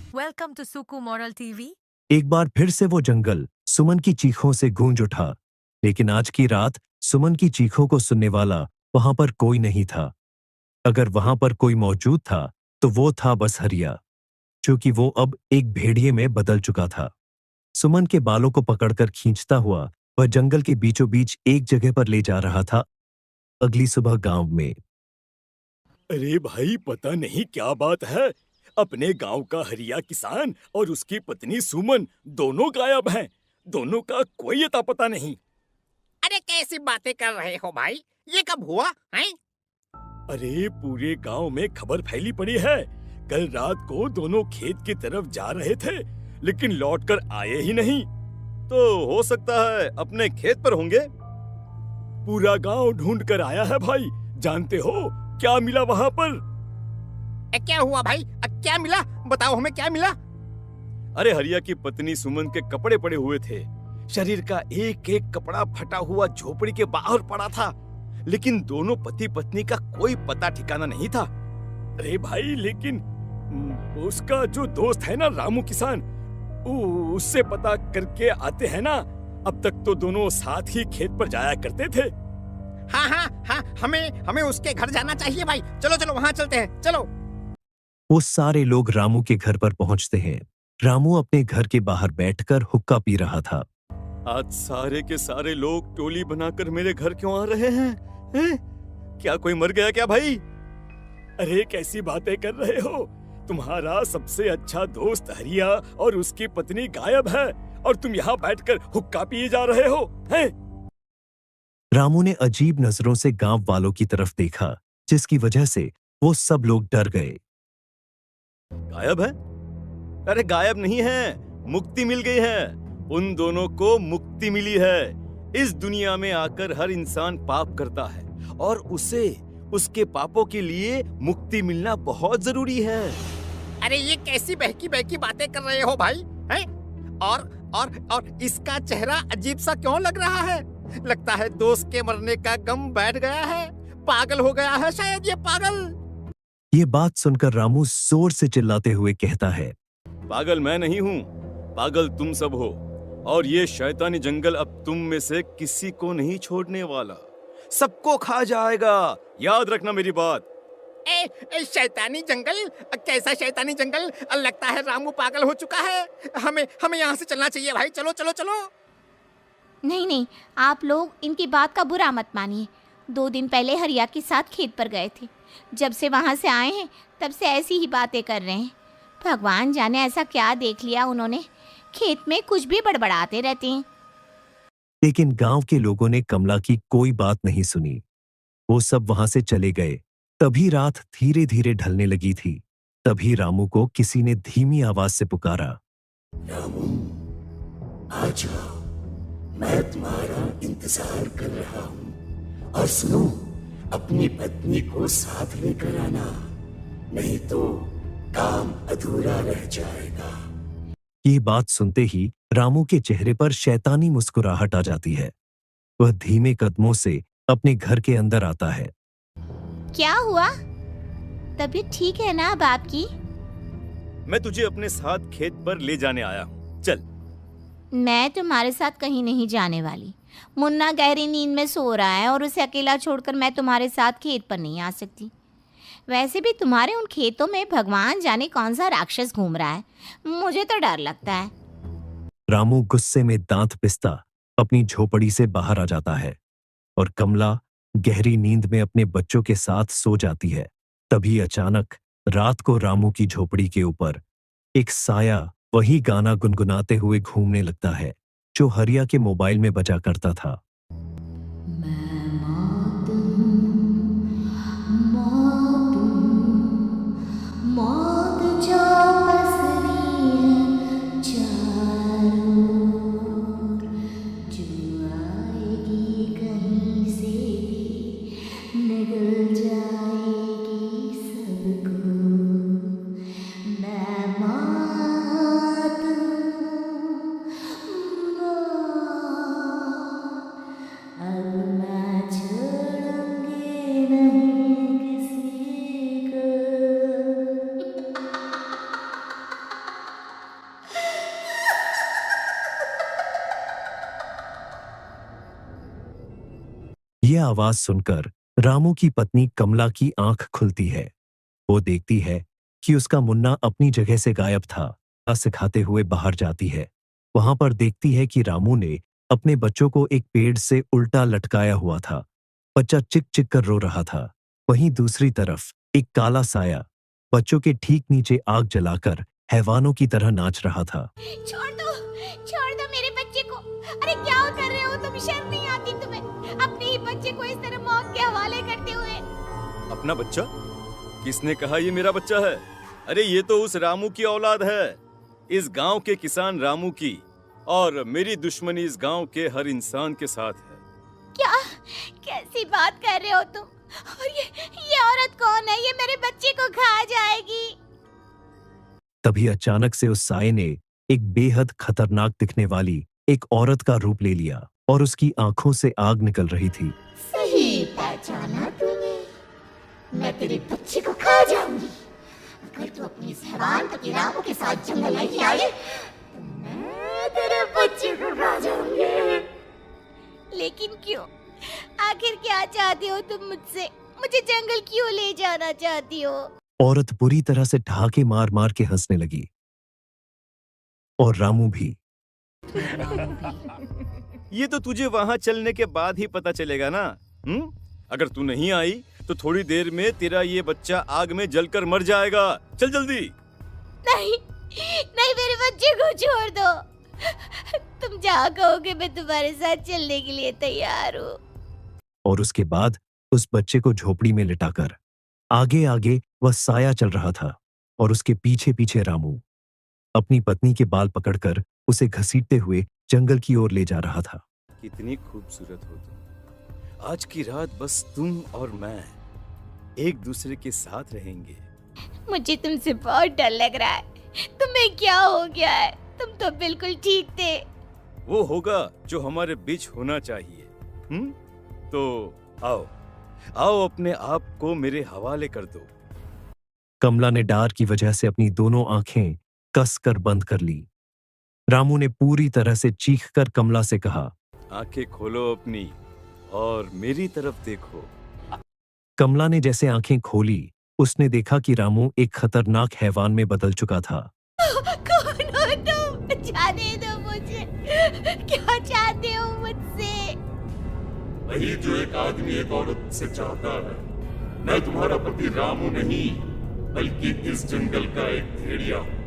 Welcome to Suku moral TV. एक बार फिर से वो जंगल सुमन की चीखों से गूंज उठा। लेकिन आज की रात सुमन की चीखों को सुनने वाला वहां पर कोई नहीं था। अगर वहां पर कोई मौजूद था तो वो था बस हरिया, क्योंकि वो अब एक भेड़िए में बदल चुका था। सुमन के बालों को पकड़कर खींचता हुआ वह जंगल के बीचों बीच एक जगह पर ले जा रहा था। अगली सुबह गांव में अरे भाई, पता नहीं क्या बात है। अपने गांव का हरिया किसान और उसकी पत्नी सुमन दोनों गायब हैं। दोनों का कोई अता पता नहीं। अरे कैसी बातें कर रहे हो भाई? ये कब हुआ है? अरे पूरे गांव में खबर फैली पड़ी है। कल रात को दोनों खेत की तरफ जा रहे थे, लेकिन लौटकर आए ही नहीं। तो हो सकता है अपने खेत पर होंगे। पूरा गांव ढूंढ कर आया है भाई। जानते हो क्या मिला वहां पर? क्या हुआ भाई? क्या मिला? बताओ हमें क्या मिला? अरे हरिया की पत्नी सुमन के कपड़े पड़े हुए थे। शरीर का एक एक कपड़ा फटा हुआ झोपड़ी के बाहर पड़ा था, लेकिन दोनों पति पत्नी का कोई पता ठिकाना नहीं था। अरे भाई, लेकिन उसका जो दोस्त है ना रामू किसान, उससे पता करके आते हैं ना। अब तक तो दोनों साथ ही खेत पर जाया करते थे। हाँ हाँ हाँ, हमें उसके घर जाना चाहिए भाई। चलो चलो वहाँ चलते हैं, चलो। वो सारे लोग रामू के घर पर पहुंचते हैं। रामू अपने घर के बाहर बैठकर हुक्का पी रहा था। आज सारे के सारे लोग टोली बनाकर मेरे घर क्यों आ रहे हैं? क्या कोई मर गया क्या भाई? अरे कैसी बातें कर रहे हो? तुम्हारा सबसे अच्छा दोस्त हरिया और उसकी पत्नी गायब है, और तुम यहाँ बैठकर हुक्का पिए जा रहे हो हैं? रामू ने अजीब नजरों से गांव वालों की तरफ देखा, जिसकी वजह से वो सब लोग डर गए। गायब है? अरे गायब नहीं है, मुक्ति मिल गई है। उन दोनों को मुक्ति मिली है। इस दुनिया में आकर हर इंसान पाप करता है, और उसे उसके पापों के लिए मुक्ति मिलना बहुत जरूरी है। अरे ये कैसी बहकी बहकी बातें कर रहे हो भाई? हैं? और इसका चेहरा अजीब सा क्यों लग रहा है? लगता है दोस्त के मरने का गम बैठ गया है। पागल हो गया है शायद ये पागल। ये बात सुनकर रामू जोर से चिल्लाते हुए कहता है, पागल मैं नहीं हूँ, पागल तुम सब हो। और ये शैतानी जंगल अब तुम में से किसी को नहीं छोड़ने वाला, सबको खा जाएगा। याद रखना मेरी बात। शैतानी जंगल? कैसा शैतानी जंगल? लगता है रामू पागल हो चुका है। हमें यहाँ से चलना चाहिए भाई। चलो चलो चलो। नहीं नहीं, आप लोग इनकी बात का बुरा मत मानिए। 2 दिन पहले हरिया के साथ खेत पर गए थे। जब से वहाँ से आए हैं तब से ऐसी ही बातें कर रहे हैं। भगवान जाने ऐसा क्या देख लिया उन्होंने, खेत में कुछ भी बड़बड़ाते रहते हैं। लेकिन गांव के लोगों ने कमला की कोई बात नहीं सुनी। वो सब वहां से चले गए। तभी रात धीरे धीरे ढलने लगी थी। तभी रामू को किसी ने धीमी आवाज से पुकारा, रामू, आ जाओ, मैं तुम्हारा इंतजार कर रहा हूँ। और सुनो, अपनी पत्नी को साथ लेकर आना, नहीं तो काम अधूरा रह जाएगा। ये बात सुनते ही रामू के चेहरे पर शैतानी मुस्कुराहट आ जाती है। वह धीमे कदमों से अपने घर के अंदर आता है। क्या हुआ? तबीयत ठीक है ना अब आपकी? मैं तुझे अपने साथ खेत पर ले जाने आया हूँ, चल। मैं तुम्हारे साथ कहीं नहीं जाने वाली। मुन्ना गहरी नींद में सो रहा है और उसे अकेला छोड़कर मैं तुम्हारे साथ खेत पर नहीं आ सकती। वैसे भी तुम्हारे उन खेतों में भगवान जाने कौन सा राक्षस घूम रहा है, मुझे तो डर लगता है। रामू गुस्से में दांत पिसता अपनी झोपड़ी से बाहर आ जाता है, और कमला गहरी नींद में अपने बच्चों के साथ सो जाती है। तभी अचानक रात को रामू की झोपड़ी के ऊपर एक साया वही गाना गुनगुनाते हुए घूमने लगता है जो हरिया के मोबाइल में बजा करता था। आवाज सुनकर रामू की पत्नी कमला की आंख खुलती है। वो देखती है कि उसका मुन्ना अपनी जगह से गायब था। सिखाते हुए बाहर जाती है। वहां पर देखती है कि रामू ने अपने बच्चों को एक पेड़ से उल्टा लटकाया हुआ था। बच्चा चिक चिक कर रो रहा था। वहीं दूसरी तरफ एक काला साया बच्चों के ठीक नीचे आग जलाकर हैवानों की तरह नाच रहा था। छोड़ दो मेरे बच्चे को। अरे क्या कर रहे हो तुम? शर्म नहीं आती तुम्हें? अपने ही बच्चे को इस तरह मौत के हवाले करते हुए। अपना बच्चा? किसने कहा ये मेरा बच्चा है? अरे ये तो उस रामू की औलाद है, इस गांव के किसान रामू की, और मेरी दुश्मनी इस गांव के हर इंसान के साथ है। क्या? कैसी बात कर रहे हो तुम? और ये औरत कौन है? ये मेरे बच्चे को खा जाएगी। तभी अचानक से उस साये ने एक बेहद खतरनाक दिखने वाली एक औरत का रूप ले लिया और उसकी आंखों से आग निकल रही थी। सही पहचाना तूने। मैं तेरे बच्चे को खा जाऊंगी। अगर तू अपनी इस हैवान पति रामू के साथ जंगल नहीं आई तो मैं तेरे बच्चे को खा जाऊंगी। लेकिन क्यों? आखिर क्या चाहती हो तुम मुझसे? मुझे जंगल क्यों ले जाना चाहती हो? औरत बुरी तरह से ठहाके मार मार के हंसने लगी। और रामू भी। ये तो तुझे वहां चलने के बाद ही पता चलेगा ना। अगर तू नहीं आई तो थोड़ी देर में तेरा ये बच्चा आग में जलकर मर जाएगा। चल जल्दी। नहीं, मेरे बच्चे को छोड़ दो। तुम जहाँ कहोगे मैं तुम्हारे साथ चलने के लिए तैयार हूँ। और उसके बाद उस बच्चे को झोपड़ी में लिटाकर आगे आगे वह साया चल रहा था और उसके पीछे पीछे रामू अपनी पत्नी के बाल पकड़कर उसे घसीटते हुए जंगल की ओर ले जा रहा था। कितनी खूबसूरत हो तुम। आज की रात बस तुम और मैं एक दूसरे के साथ रहेंगे। मुझे तुमसे बहुत डर लग रहा है। तुम्हें क्या हो गया है? तुम तो बिल्कुल ठीक थे। वो होगा जो हमारे बीच होना चाहिए। तो आओ अपने आप को मेरे हवाले कर दो। कमला ने डर की वजह से अपनी दोनों आंखें कसकर बंद कर ली। रामू ने पूरी तरह से चीखकर कमला से कहा, आंखें खोलो अपनी और मेरी तरफ देखो। कमला ने जैसे आंखें खोली, उसने देखा कि रामू एक खतरनाक हैवान में बदल चुका था। कौन हो तुम? जाने दो मुझे। क्या चाहते हो मुझसे? वही जो एक आदमी एक औरत से चाहता है। मैं तुम्हारा पति रामू नहीं, बल्कि इस जंगल का एक भेड़िया हूँ,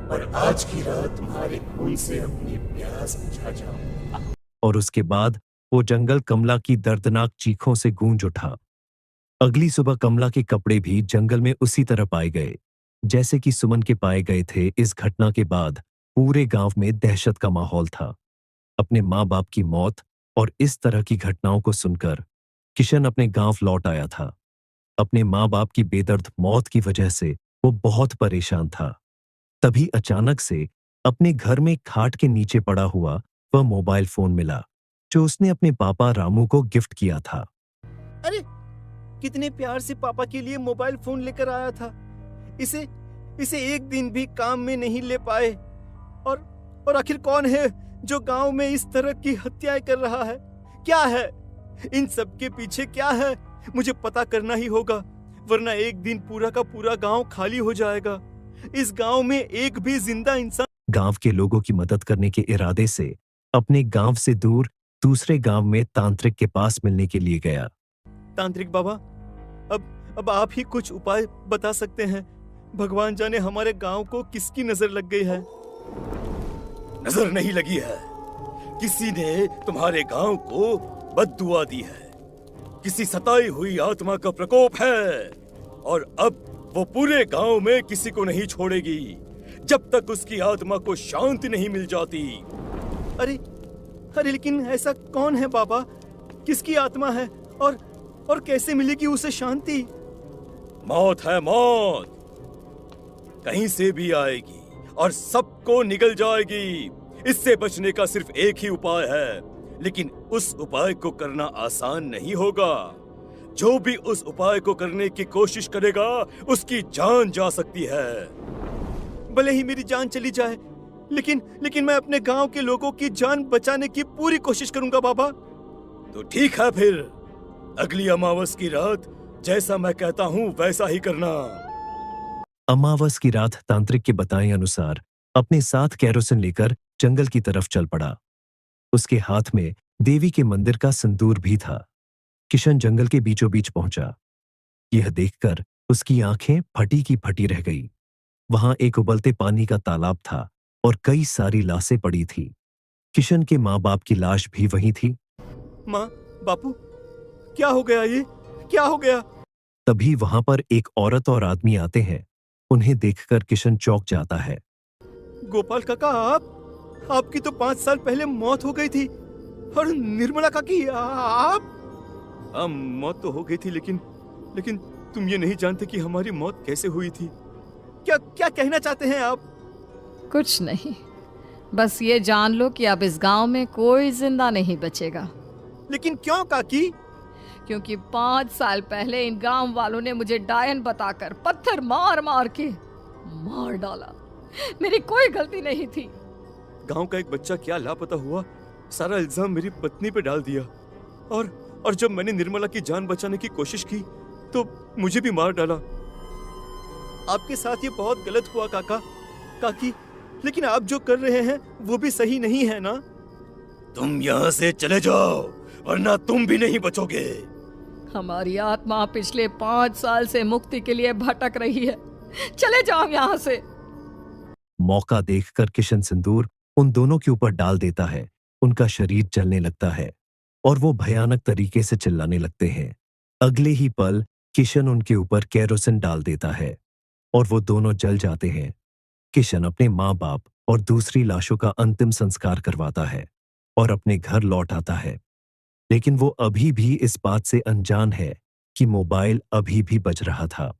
और आज की रात तुम्हारे खून से अपनी प्यास बुझा जाऊं। और उसके बाद वो जंगल कमला की दर्दनाक चीखों से गूंज उठा। अगली सुबह कमला के कपड़े भी जंगल में उसी तरह पाए गए जैसे कि सुमन के पाए गए थे। इस घटना के बाद पूरे गांव में दहशत का माहौल था। अपने माँ बाप की मौत और इस तरह की घटनाओं को सुनकर किशन अपने गांव लौट आया था। अपने माँ बाप की बेदर्द मौत की वजह से वो बहुत परेशान था। तभी अचानक से अपने घर में खाट के नीचे पड़ा हुआ वह मोबाइल फोन मिला जो उसने अपने पापा रामू को गिफ्ट किया था। अरे कितने प्यार से पापा के लिए मोबाइल फोन लेकर आया था। इसे एक दिन भी काम में नहीं ले पाए। और आखिर कौन है जो गांव में इस तरह की हत्याएं कर रहा है? क्या है इन सब के पीछे? क्या है? मुझे पता करना ही होगा, वरना एक दिन पूरा का पूरा गांव खाली हो जाएगा। इस गांव में एक भी जिंदा इंसान। गांव के लोगों की मदद करने के इरादे से अपने गांव से दूर दूसरे गांव में तांत्रिक के पास मिलने के लिए गया। तांत्रिक बाबा, अब आप ही कुछ उपाय बता सकते हैं। भगवान जाने हमारे गांव को किसकी नजर लग गई है। नजर नहीं लगी है, किसी ने तुम्हारे गांव को बद्दुआ दी है। किसी सताई हुई आत्मा का प्रकोप है, और अब वो पूरे गांव में किसी को नहीं छोड़ेगी जब तक उसकी आत्मा को शांति नहीं मिल जाती। अरे लेकिन ऐसा कौन है बाबा? किसकी आत्मा है और कैसे मिलेगी उसे शांति? मौत है, मौत कहीं से भी आएगी और सबको निगल जाएगी। इससे बचने का सिर्फ एक ही उपाय है, लेकिन उस उपाय को करना आसान नहीं होगा। जो भी उस उपाय को करने की कोशिश करेगा उसकी जान जा सकती है। भले ही मेरी जान चली जाए, लेकिन मैं अपने गांव के लोगों की जान बचाने की पूरी कोशिश करूंगा बाबा। तो ठीक है, फिर अगली अमावस की रात जैसा मैं कहता हूँ वैसा ही करना। अमावस की रात तांत्रिक के बताए अनुसार अपने साथ केरोसिन लेकर जंगल की तरफ चल पड़ा। उसके हाथ में देवी के मंदिर का सिंदूर भी था। किशन जंगल के बीचों बीच पहुंचा। यह देखकर उसकी आंखें फटी की फटी रह गई। वहां एक उबलते पानी का तालाब था और कई सारी लाशें पड़ी थी। किशन के माँ बाप की लाश भी वहीं थी। माँ, बापू, क्या हो गया ये? क्या हो गया? तभी वहां पर एक औरत और आदमी आते हैं। उन्हें देखकर किशन चौंक जाता है। गोपाल काका, आपकी तो 5 साल पहले मौत हो गई थी। और निर्मला काकी, आप? हाँ, मौत तो हो गई थी, लेकिन तुम ये नहीं जानते कि हमारी मौत कैसे हुई थी। क्या क्या कहना चाहते हैं आप? कुछ नहीं, बस ये जान लो कि अब इस गांव में कोई जिंदा नहीं बचेगा। लेकिन क्यों काकी? क्योंकि 5 साल पहले इन गांव वालों ने मुझे डायन बताकर पत्थर मार मार के मार डाला। मेरी कोई गलती नहीं थी। गांव का एक बच्चा क्या लापता हुआ, सारा इल्जाम मेरी पत्नी पे डाल दिया। और जब मैंने निर्मला की जान बचाने की कोशिश की तो मुझे भी मार डाला। आपके साथ ये बहुत गलत हुआ काका, काकी, लेकिन आप जो कर रहे हैं वो भी सही नहीं है ना? तुम यहाँ से चले जाओ वरना तुम भी नहीं बचोगे। हमारी आत्मा पिछले 5 साल से मुक्ति के लिए भटक रही है। चले जाओ यहाँ से। मौका देखकर किशन सिंदूर उन दोनों के ऊपर डाल देता है। उनका शरीर जलने लगता है और वो भयानक तरीके से चिल्लाने लगते हैं। अगले ही पल किशन उनके ऊपर केरोसिन डाल देता है और वो दोनों जल जाते हैं। किशन अपने माँ बाप और दूसरी लाशों का अंतिम संस्कार करवाता है और अपने घर लौट आता है। लेकिन वो अभी भी इस बात से अनजान है कि मोबाइल अभी भी बज रहा था।